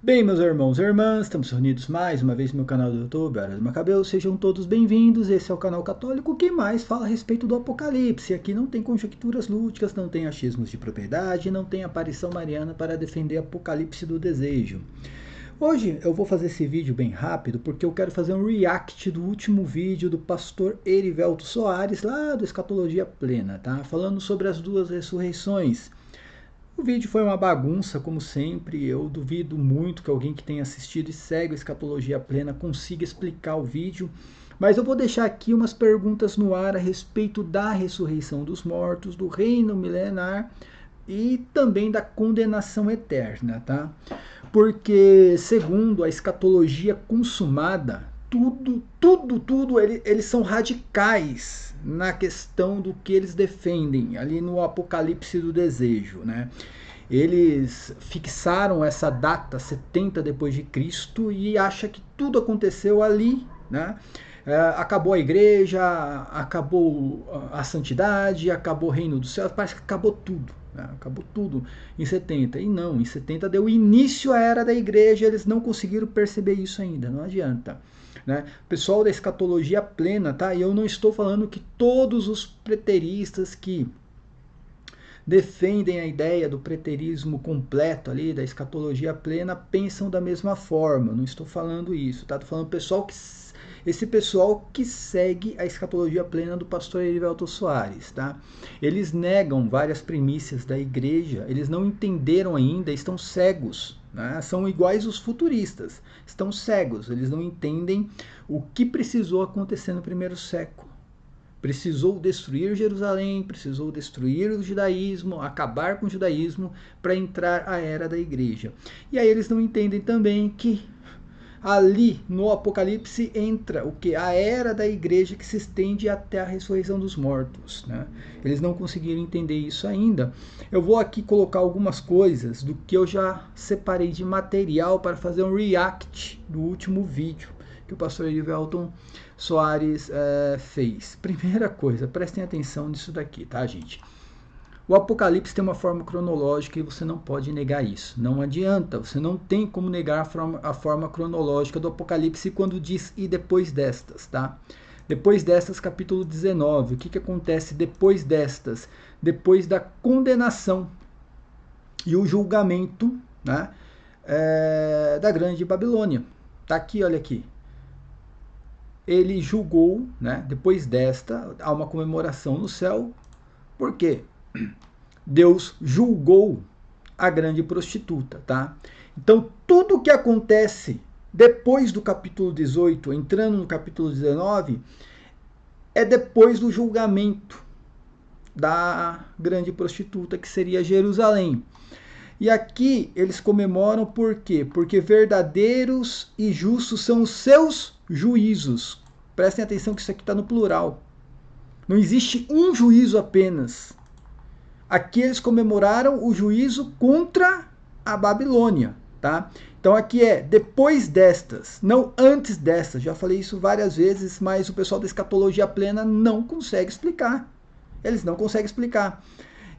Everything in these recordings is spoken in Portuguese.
Bem, meus irmãos e irmãs, estamos reunidos mais uma vez no meu canal do YouTube, Hora do Macabeu. Sejam todos bem-vindos. Esse é o canal católico que mais fala a respeito do Apocalipse. Aqui não tem conjecturas lúdicas, não tem achismos de propriedade, não tem aparição mariana para defender Apocalipse do desejo. Hoje eu vou fazer esse vídeo bem rápido porque eu quero fazer um react do último vídeo do pastor Erivelto Soares, lá do Escatologia Plena, tá? Falando sobre as duas ressurreições. O vídeo foi uma bagunça, como sempre. Eu duvido muito que alguém que tenha assistido e segue a Escatologia Plena consiga explicar o vídeo. Mas eu vou deixar aqui umas perguntas no ar a respeito da ressurreição dos mortos, do reino milenar e também da condenação eterna, tá? Porque, segundo a escatologia consumada, tudo, eles são radicais na questão do que eles defendem, ali no Apocalipse do Desejo, né? Eles fixaram essa data 70 depois de Cristo e acha que tudo aconteceu ali, né? Acabou a igreja, acabou a santidade, acabou o reino dos céus, parece que acabou tudo. Acabou tudo em 70. E não, em 70 deu início à era da igreja, eles não conseguiram perceber isso ainda, não adianta. Né? Pessoal da escatologia plena, tá? E eu não estou falando que todos os preteristas que defendem a ideia do preterismo completo ali, da escatologia plena, pensam da mesma forma. Não estou falando isso, tá? Estou falando esse pessoal que segue a escatologia plena do pastor Erivelto Soares, tá? Eles negam várias primícias da igreja, eles não entenderam ainda, estão cegos, né? São iguais os futuristas, estão cegos, eles não entendem o que precisou acontecer no primeiro século. Precisou destruir Jerusalém, precisou destruir o judaísmo, acabar com o judaísmo para entrar a era da igreja. E aí eles não entendem também que ali no Apocalipse entra o que? A era da igreja que se estende até a ressurreição dos mortos, né? Eles não conseguiram entender isso ainda. Eu vou aqui colocar algumas coisas do que eu já separei de material para fazer um react do último vídeo que o pastor Erivelto Soares fez. Primeira coisa, prestem atenção nisso daqui, tá, gente? O Apocalipse tem uma forma cronológica e você não pode negar isso. Não adianta, você não tem como negar a forma cronológica do Apocalipse quando diz e depois destas, tá? Depois destas, capítulo 19. O que acontece depois destas? Depois da condenação e o julgamento, né, da grande Babilônia. Tá aqui, olha aqui. Ele julgou, né, depois desta, há uma comemoração no céu. Por quê? Deus julgou a grande prostituta, tá? Então, tudo que acontece depois do capítulo 18, entrando no capítulo 19, é depois do julgamento da grande prostituta, que seria Jerusalém. E aqui eles comemoram por quê? Porque verdadeiros e justos são os seus juízos. Prestem atenção que isso aqui está no plural. Não existe um juízo apenas. Aqui eles comemoraram o juízo contra a Babilônia, tá? Então aqui é depois destas, não antes destas. Já falei isso várias vezes, mas o pessoal da escatologia plena não consegue explicar. Eles não conseguem explicar.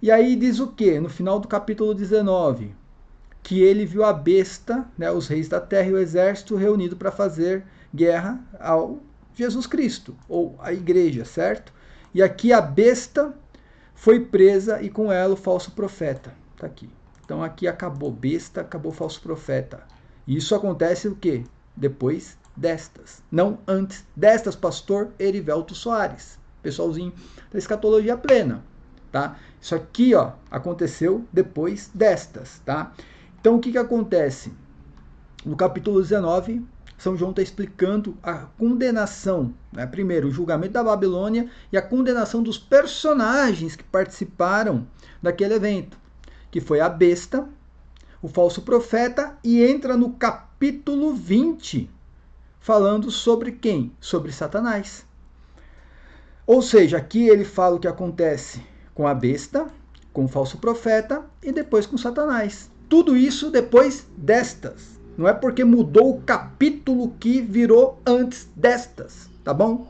E aí diz o quê? No final do capítulo 19, que ele viu a besta, né, os reis da terra e o exército reunido para fazer guerra ao Jesus Cristo, ou a igreja, certo? E aqui a besta foi presa e com ela o falso profeta. Tá aqui. Então aqui acabou besta, acabou falso profeta. E isso acontece o quê? Depois destas. Não antes destas, pastor Erivelto Soares. Pessoalzinho da escatologia plena, tá? Isso aqui, ó, aconteceu depois destas, tá? Então o que acontece? No capítulo 19, São João está explicando a condenação, né? Primeiro, o julgamento da Babilônia e a condenação dos personagens que participaram daquele evento, que foi a besta, o falso profeta, e entra no capítulo 20, falando sobre quem? Sobre Satanás. Ou seja, aqui ele fala o que acontece com a besta, com o falso profeta e depois com Satanás. Tudo isso depois destas. Não é porque mudou o capítulo que virou antes destas, tá bom?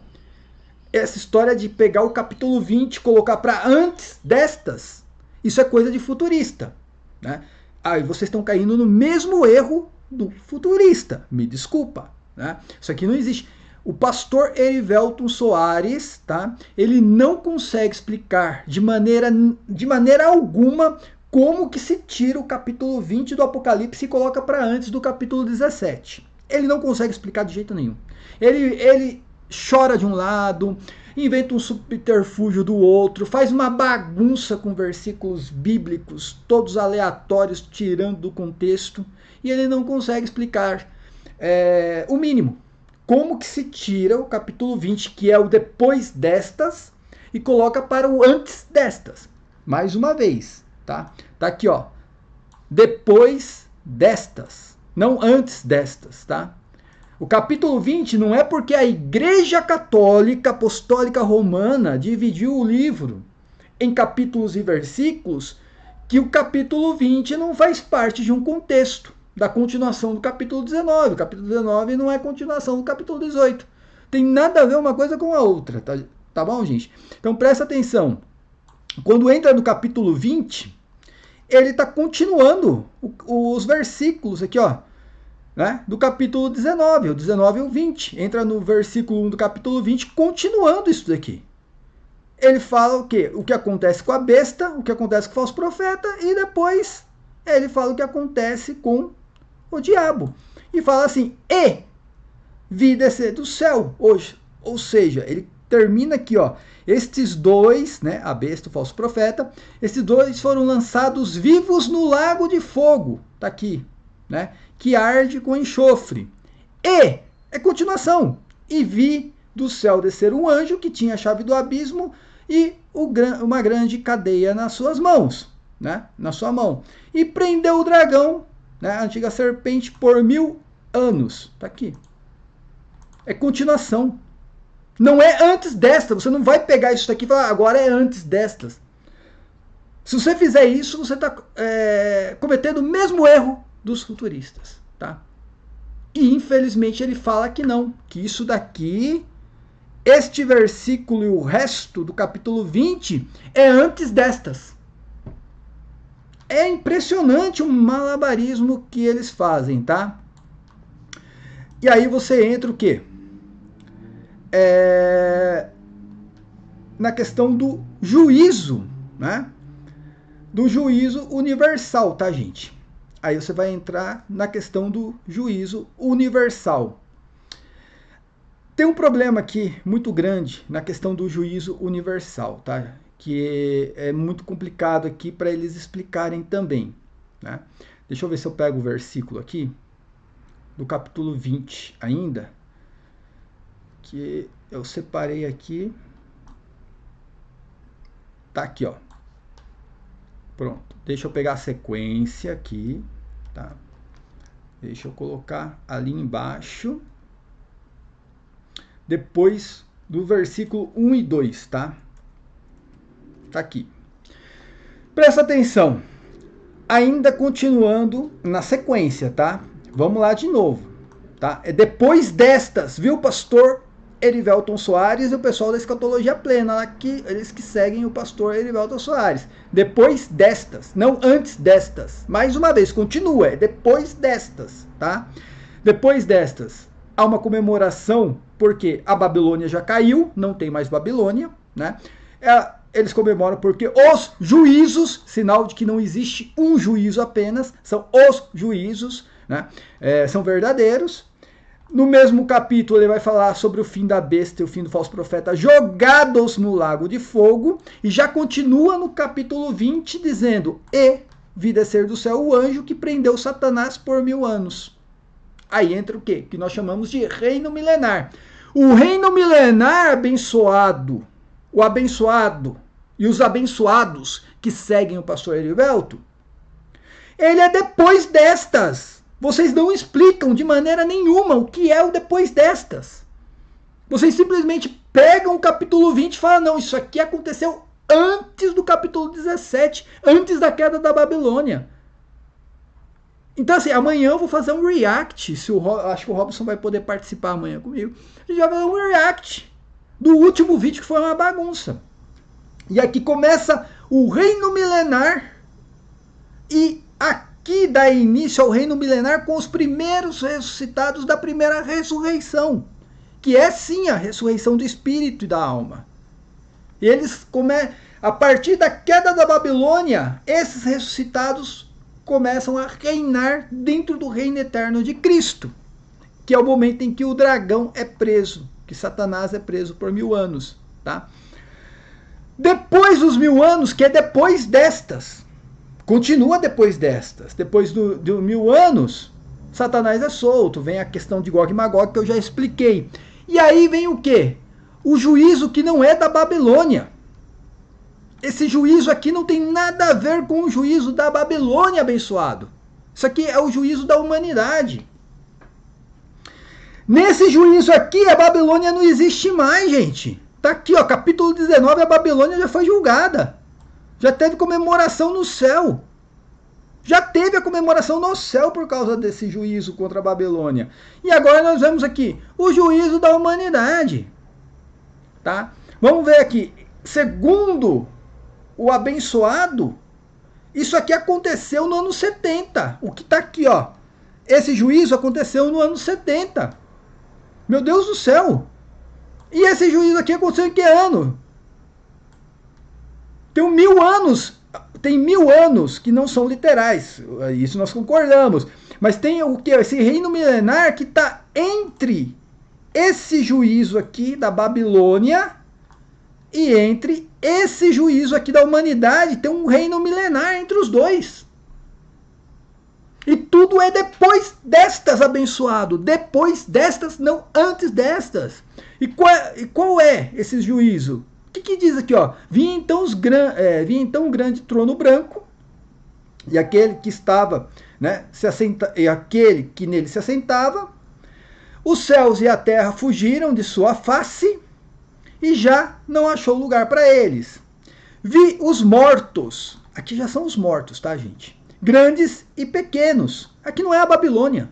Essa história de pegar o capítulo 20 e colocar para antes destas, isso é coisa de futurista, né? Aí vocês estão caindo no mesmo erro do futurista. Me desculpa, né? Isso aqui não existe. O pastor Erivelton Soares, tá? Ele não consegue explicar de maneira alguma como que se tira o capítulo 20 do Apocalipse e coloca para antes do capítulo 17. Ele não consegue explicar de jeito nenhum. Ele chora de um lado, inventa um subterfúgio do outro, faz uma bagunça com versículos bíblicos, todos aleatórios, tirando do contexto, e ele não consegue explicar o mínimo. Como que se tira o capítulo 20, que é o depois destas, e coloca para o antes destas. Mais uma vez, tá? Tá aqui, ó. Depois destas, não antes destas, tá? O capítulo 20 não é porque a Igreja Católica Apostólica Romana dividiu o livro em capítulos e versículos que o capítulo 20 não faz parte de um contexto da continuação do capítulo 19. O capítulo 19 não é continuação do capítulo 18. Tem nada a ver uma coisa com a outra, tá bom, gente? Então presta atenção. Quando entra no capítulo 20, ele está continuando os versículos aqui, ó, né, do capítulo 19, o 19 e o 20. Entra no versículo 1 do capítulo 20, continuando isso daqui. Ele fala o quê? O que acontece com a besta, o que acontece com o falso profeta, e depois ele fala o que acontece com o diabo. E fala assim, e vi descer do céu hoje. Ou seja, ele termina aqui, ó. Estes dois, né, a besta e o falso profeta, estes dois foram lançados vivos no lago de fogo. Tá aqui, né? Que arde com enxofre. E é continuação. E vi do céu descer um anjo que tinha a chave do abismo e uma grande cadeia nas suas mãos, né? Na sua mão. E prendeu o dragão, né, a antiga serpente, por 1000 anos. Tá aqui. É continuação. Não é antes desta. Você não vai pegar isso daqui e falar, agora é antes destas. Se você fizer isso, você está cometendo o mesmo erro dos futuristas, tá? E infelizmente ele fala que não, que isso daqui, este versículo e o resto do capítulo 20 é antes destas. É impressionante o malabarismo que eles fazem, tá? E aí você entra o quê? Na questão do juízo, né? Do juízo universal, tá, gente? Aí você vai entrar na questão do juízo universal. Tem um problema aqui muito grande na questão do juízo universal, tá? Que é muito complicado aqui para eles explicarem também, né? Deixa eu ver se eu pego o versículo aqui, do capítulo 20 ainda, que eu separei aqui. Tá aqui, ó. Pronto. Deixa eu pegar a sequência aqui, tá? Deixa eu colocar ali embaixo. Depois do versículo 1 e 2, tá? Tá aqui. Presta atenção. Ainda continuando na sequência, tá? Vamos lá de novo, tá? É depois destas, viu, pastor Erivelton Soares e o pessoal da Escatologia Plena, aqui, eles que seguem o pastor Erivelton Soares. Depois destas, não antes destas. Mais uma vez, continua, é depois destas, tá? Depois destas, há uma comemoração, porque a Babilônia já caiu, não tem mais Babilônia, né? Eles comemoram porque os juízos, sinal de que não existe um juízo apenas, são os juízos, né? São verdadeiros. No mesmo capítulo ele vai falar sobre o fim da besta e o fim do falso profeta jogados no lago de fogo, e já continua no capítulo 20 dizendo, e vi descer do céu o anjo que prendeu Satanás por 1000 anos. Aí entra o quê? Que nós chamamos de reino milenar. O reino milenar abençoado, o abençoado e os abençoados que seguem o pastor Erivelton, ele é depois destas. Vocês não explicam de maneira nenhuma o que é o depois destas. Vocês simplesmente pegam o capítulo 20 e falam, não, isso aqui aconteceu antes do capítulo 17, antes da queda da Babilônia. Então, assim, amanhã eu vou fazer um react, acho que o Robson vai poder participar amanhã comigo. A gente vai fazer um react do último vídeo, que foi uma bagunça. E aqui começa o reino milenar e a que dá início ao reino milenar com os primeiros ressuscitados da primeira ressurreição, que é sim a ressurreição do espírito e da alma. Eles a partir da queda da Babilônia, esses ressuscitados começam a reinar dentro do reino eterno de Cristo, que é o momento em que o dragão é preso, que Satanás é preso por 1000 anos, tá? Depois dos 1000 anos, que é depois destas, continua depois destas, depois de 1000 anos, Satanás é solto, vem a questão de Gog e Magog que eu já expliquei. E aí vem o quê? O juízo que não é da Babilônia. Esse juízo aqui não tem nada a ver com o juízo da Babilônia, abençoado. Isso aqui é o juízo da humanidade. Nesse juízo aqui, a Babilônia não existe mais, gente. Tá aqui, ó, capítulo 19, a Babilônia já foi julgada. Já teve comemoração no céu. Já teve a comemoração no céu por causa desse juízo contra a Babilônia. E agora nós vemos aqui o juízo da humanidade. Tá? Vamos ver aqui. Segundo o abençoado, isso aqui aconteceu no ano 70. O que está aqui, ó. Esse juízo aconteceu no ano 70. Meu Deus do céu. E esse juízo aqui aconteceu em que ano? Tem 1000 anos. Tem 1000 anos que não são literais. Isso nós concordamos. Mas tem o que? Esse reino milenar que está entre esse juízo aqui da Babilônia e entre esse juízo aqui da humanidade. Tem um reino milenar entre os dois. E tudo é depois destas, abençoado. Depois destas, não antes destas. E qual é esse juízo? O que diz aqui, ó? Vinha então um grande trono branco, e aquele que estava, né, e aquele que nele se assentava. Os céus e a terra fugiram de sua face, e já não achou lugar para eles. Vi os mortos, aqui já são os mortos, tá, gente? Grandes e pequenos. Aqui não é a Babilônia.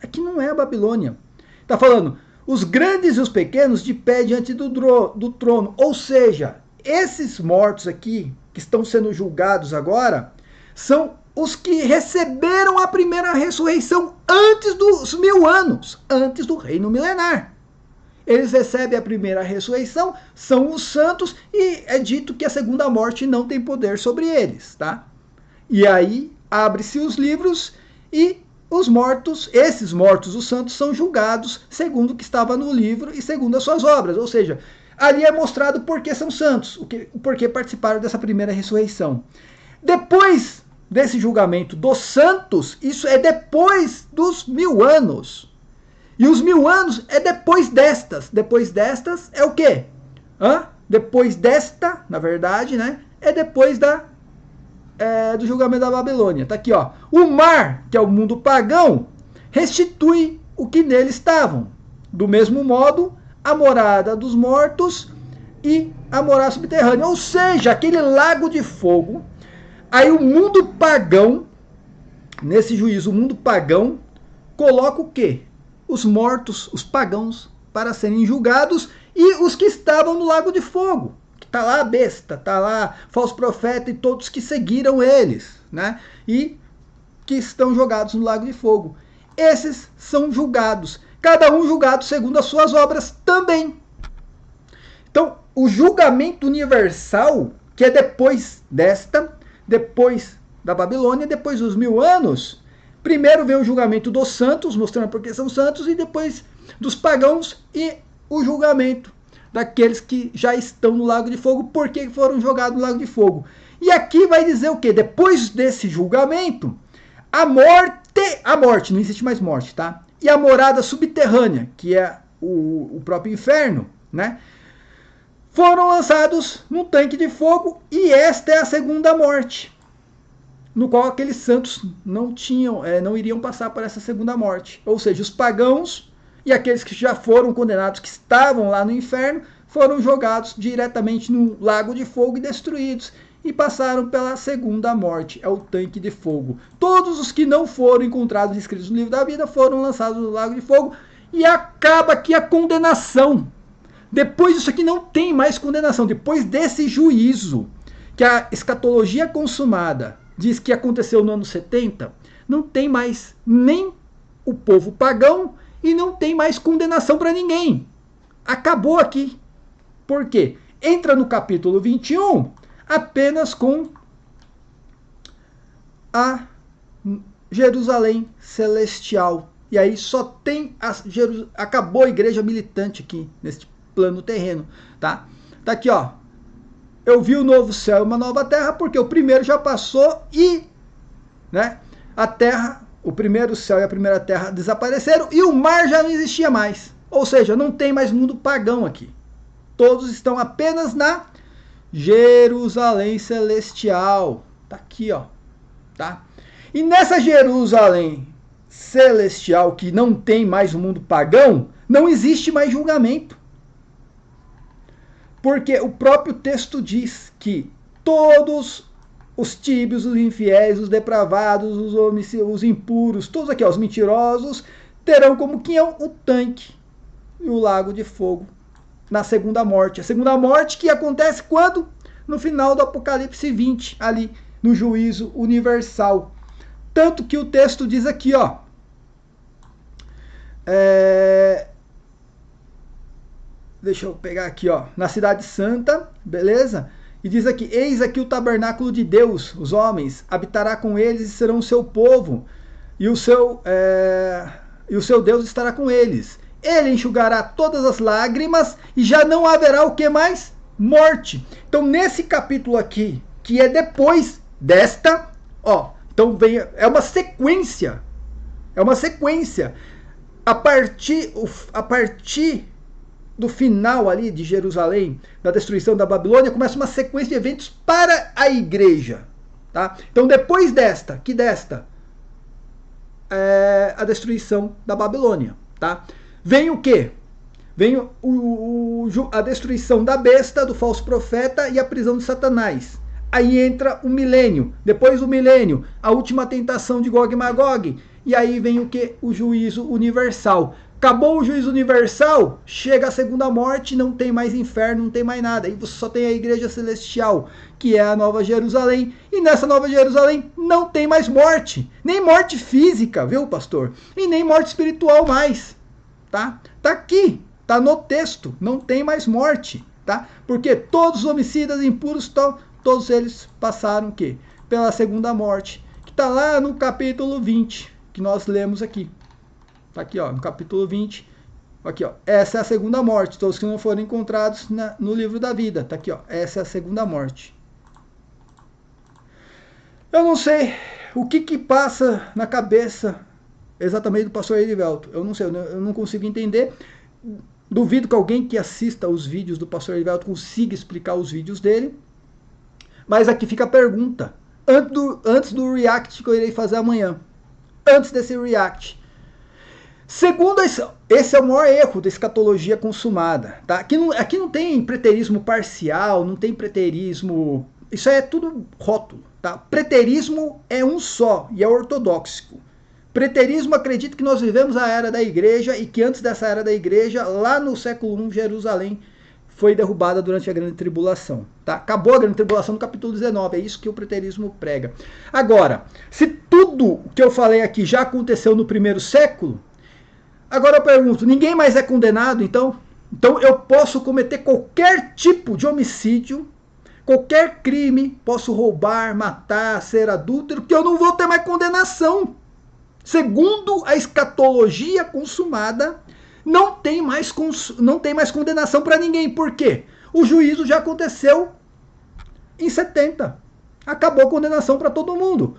Aqui não é a Babilônia. Está falando os grandes e os pequenos de pé diante do trono. Ou seja, esses mortos aqui, que estão sendo julgados agora, são os que receberam a primeira ressurreição antes dos 1000 anos, antes do reino milenar. Eles recebem a primeira ressurreição, são os santos, e é dito que a segunda morte não tem poder sobre eles, tá? E aí abre-se os livros e os mortos, esses mortos, os santos, são julgados segundo o que estava no livro e segundo as suas obras. Ou seja, ali é mostrado por que são santos, por que participaram dessa primeira ressurreição. Depois desse julgamento dos santos, isso é depois dos 1000 anos. E os 1000 anos é depois destas. Depois destas é o quê? Depois desta, na verdade, né? É depois do julgamento da Babilônia. Tá aqui, ó. O mar, que é o mundo pagão, restitui o que nele estavam. Do mesmo modo, a morada dos mortos e a morada subterrânea. Ou seja, aquele lago de fogo. Aí o mundo pagão, nesse juízo, o mundo pagão, coloca o quê? Os mortos, os pagãos, para serem julgados, e os que estavam no lago de fogo. Está lá a besta, está lá falso profeta e todos que seguiram eles, né? E que estão jogados no lago de fogo. Esses são julgados, cada um julgado segundo as suas obras também. Então, o julgamento universal, que é depois depois da Babilônia, depois dos 1000 anos, primeiro vem o julgamento dos santos, mostrando porque são santos, e depois dos pagãos e o julgamento daqueles que já estão no lago de fogo, porque foram jogados no lago de fogo. E aqui vai dizer o quê? Depois desse julgamento, a morte, não existe mais morte, tá? E a morada subterrânea, que é o próprio inferno, né? Foram lançados num tanque de fogo, e esta é a segunda morte, no qual aqueles santos não iriam passar por essa segunda morte. Ou seja, os pagãos e aqueles que já foram condenados, que estavam lá no inferno, foram jogados diretamente no lago de fogo e destruídos. E passaram pela segunda morte, é o tanque de fogo. Todos os que não foram encontrados escritos no livro da vida foram lançados no lago de fogo. E acaba aqui a condenação. Depois disso aqui não tem mais condenação. Depois desse juízo, que a escatologia consumada diz que aconteceu no ano 70, não tem mais nem o povo pagão e não tem mais condenação para ninguém. Acabou aqui. Por quê? Entra no capítulo 21 apenas com a Jerusalém celestial. E aí só tem acabou a igreja militante aqui neste plano terreno, tá? Tá aqui, ó. Eu vi o novo céu e uma nova terra, porque o primeiro já passou e, né, a terra, o primeiro céu e a primeira terra desapareceram e o mar já não existia mais. Ou seja, não tem mais mundo pagão aqui. Todos estão apenas na Jerusalém celestial. Tá aqui, ó, tá? E nessa Jerusalém celestial, que não tem mais o mundo pagão, não existe mais julgamento. Porque o próprio texto diz que todos os tíbios, os infiéis, os depravados, os impuros, todos aqui, ó, os mentirosos, terão como quinhão o tanque e o lago de fogo na segunda morte. A segunda morte que acontece quando? No final do Apocalipse 20, ali no juízo universal. Tanto que o texto diz aqui, ó, deixa eu pegar aqui, ó, na cidade santa, beleza? E diz aqui, eis aqui o tabernáculo de Deus, os homens, habitará com eles e serão o seu povo, e o seu Deus estará com eles. Ele enxugará todas as lágrimas e já não haverá o que mais? Morte. Então, nesse capítulo aqui, que é depois desta, ó, então vem, é uma sequência. É uma sequência. A partir do final ali de Jerusalém, da destruição da Babilônia, começa uma sequência de eventos para a igreja. Tá? Então, depois desta, é a destruição da Babilônia. Tá? Vem o quê? Vem a destruição da besta, do falso profeta e a prisão de Satanás. Aí entra o milênio. Depois do milênio, a última tentação de Gog e Magog. E aí vem o quê? O juízo universal. Acabou o juízo universal, chega a segunda morte, não tem mais inferno, não tem mais nada. Aí você só tem a igreja celestial, que é a Nova Jerusalém. E nessa Nova Jerusalém não tem mais morte. Nem morte física, viu, pastor? E nem morte espiritual mais. Tá? Tá aqui, tá no texto, não tem mais morte, tá? Porque todos os homicidas impuros, todos eles passaram o quê? Pela segunda morte, que tá lá no capítulo 20, que nós lemos aqui. Tá aqui, ó, no capítulo 20, aqui, ó, essa é a segunda morte, todos que não foram encontrados no livro da vida, tá aqui, ó, essa é a segunda morte. Eu não sei o que passa na cabeça exatamente do pastor Erivelto. Eu não sei, eu não consigo entender. Duvido que alguém que assista os vídeos do pastor Erivelto consiga explicar os vídeos dele. Mas aqui fica a pergunta. Antes do react que eu irei fazer amanhã. Antes desse react. Segundo esse é o maior erro da escatologia consumada. Tá? Aqui não tem preterismo parcial, não tem preterismo... Isso é tudo rótulo. Tá? Preterismo é um só e é ortodoxo. Preterismo acredita que nós vivemos a era da igreja e que antes dessa era da igreja, lá no século I, Jerusalém foi derrubada durante a grande tribulação. Tá? Acabou a grande tribulação no capítulo 19, é isso que o preterismo prega. Agora, se tudo o que eu falei aqui já aconteceu no primeiro século, agora eu pergunto, ninguém mais é condenado então? Então eu posso cometer qualquer tipo de homicídio, qualquer crime, posso roubar, matar, ser adúltero, que eu não vou ter mais condenação. Segundo a escatologia consumada, não tem mais condenação para ninguém. Por quê? O juízo já aconteceu em 70. Acabou a condenação para todo mundo.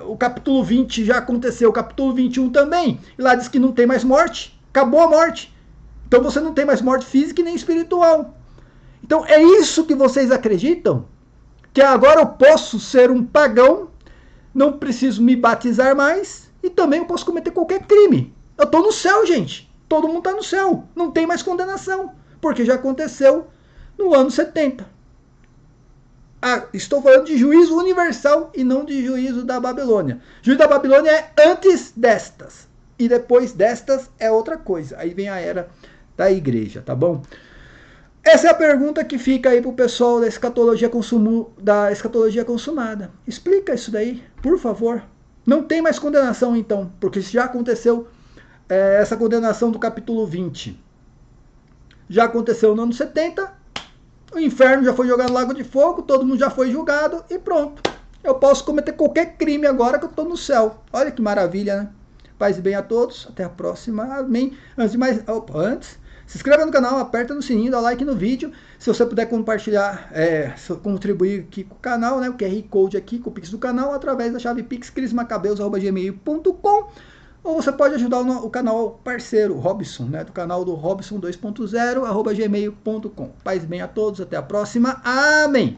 O capítulo 20 já aconteceu, o capítulo 21 também. E lá diz que não tem mais morte. Acabou a morte. Então você não tem mais morte física e nem espiritual. Então é isso que vocês acreditam? Que agora eu posso ser um pagão, não preciso me batizar mais e também eu posso cometer qualquer crime. Eu estou no céu, gente. Todo mundo está no céu. Não tem mais condenação, porque já aconteceu no ano 70. Estou falando de juízo universal e não de juízo da Babilônia. Juízo da Babilônia é antes destas. E depois destas é outra coisa. Aí vem a era da igreja, tá bom? Essa é a pergunta que fica aí pro pessoal da escatologia, da escatologia consumada. Explica isso daí, por favor. Não tem mais condenação então, porque já aconteceu essa condenação do capítulo 20. Já aconteceu no ano 70, o inferno já foi jogado no lago de fogo, todo mundo já foi julgado e pronto. Eu posso cometer qualquer crime agora que eu estou no céu. Olha que maravilha, né? Paz e bem a todos, até a próxima, amém. Antes, se inscreva no canal, aperta no sininho, dá like no vídeo. Se você puder compartilhar, contribuir aqui com o canal, né, o QR Code aqui com o Pix do canal, através da chave pixcrismacabelos@gmail.com. Ou você pode ajudar o canal parceiro, Robson, né, do canal do Robson 2.0, @gmail.com. Paz e bem a todos, até a próxima, amém.